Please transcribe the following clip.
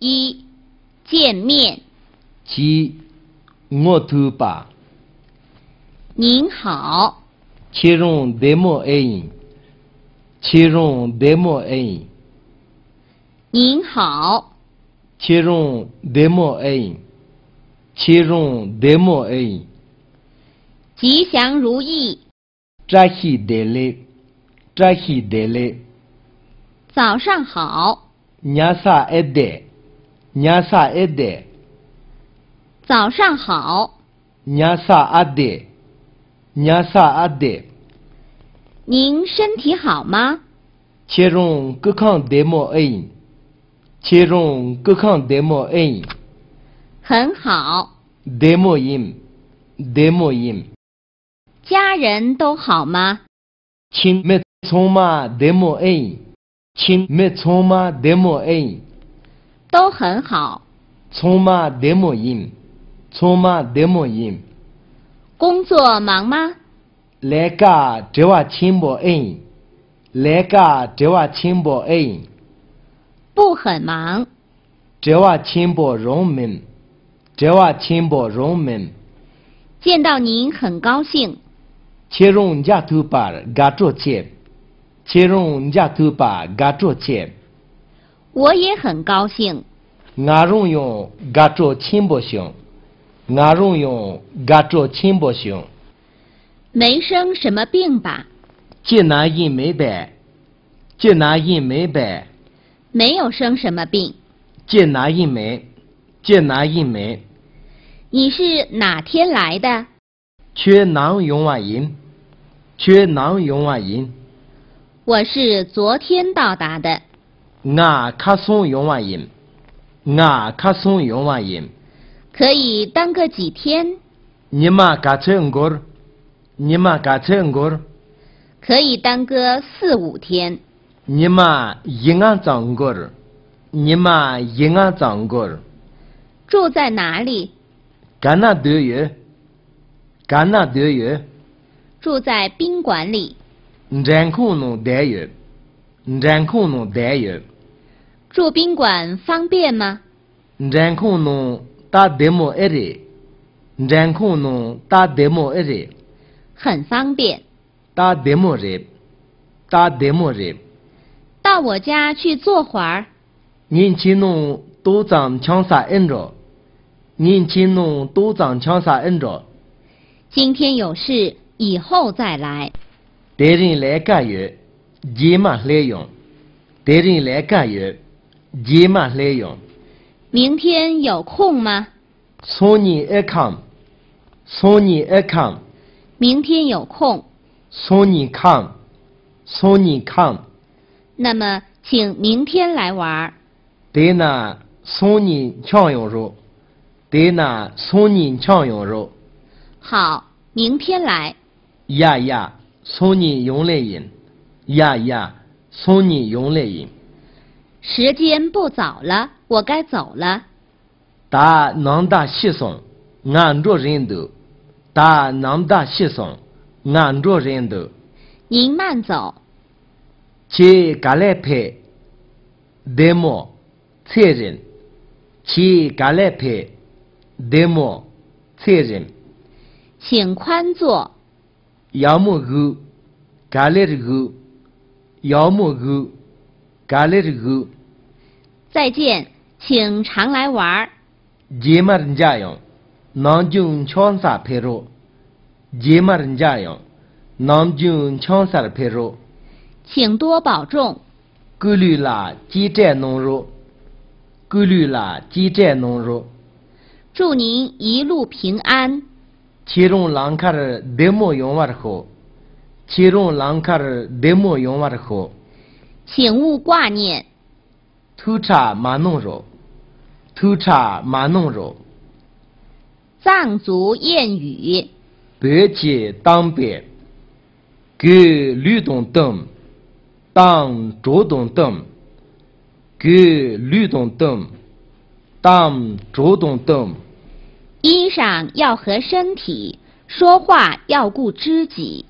一、见面。七、我头把。您好。切容德莫恩。切容德莫恩。您好。切容德莫恩。切容德莫恩。吉祥如意。扎西德勒。扎西德勒。早上好。伢萨埃德。伢萨埃德。早上好。伢萨阿德。伢萨阿德。您身体好吗？切容各康德莫恩。切容各康德莫恩。很好。德莫因。德莫因。家人都好吗？亲没从嘛德莫恩。亲没从嘛德莫恩。都很好。从嘛德莫因。从嘛德莫因。工作忙吗？来个这话亲不恩。来个这话亲不恩。不很忙。这话亲不容民。这话亲不容民。见到您很高兴。切容家头把嘎着切。切容家头把嘎着切。我也很高兴。俺容用嘎着亲不行。俺容用嘎着亲不行。没生什么病吧？济南因没白。济南因没白。没有生什么病。济南因没。济南因没。你是哪天来的？缺囊用完银。缺囊用完银。我是昨天到达的。俺卡松用完银。俺卡松用完银。可以耽搁几天？你妈嘎成过？你妈嘎成过？可以耽搁4、5天。你妈一俺长过？你妈一俺长过？住在哪里？干那多月？干那多月？住在宾馆里。人口弄待遇。人口弄待遇。住宾馆方便吗？人口弄打德莫一日。人口弄打德莫一日。很方便。打德莫日。打德莫日。到我家去坐会儿。年轻弄都长枪杀恩着。年轻弄都长枪杀恩着。今天有事，以后再来。带人来干月，急嘛来用。带人来干月，急嘛来用。明天有空吗？送你一看。送你一看。明天有空。送你看。送你看。那么，请明天来玩。对那送你抢用肉。对那送你抢用肉。好，明天来。呀呀，送你用来引。呀呀，送你用来引。时间不早了，我该走了。大囊大西松，俺着人都。大囊大西松，俺着人都。您慢走。去嘎来拍。德莫，才人。去嘎来拍。德莫，才人。请宽坐。要么go，嘎来的go。要么go，嘎来的go。再见，请常来玩。杰马人家用，南京枪杀配肉。杰马人家用，南京枪杀的配肉。请多保重。过滤啦，鸡寨弄肉。过滤啦，鸡寨弄肉。祝您一路平安。其中啷卡的德莫用完后，其中啷卡的德莫用完后。请勿挂念。头茶马弄肉。头茶马弄肉。藏族谚语。白起当别。给吕洞灯。当周洞灯。给吕洞灯。当周洞灯。衣裳要合身体，说话要顾知己。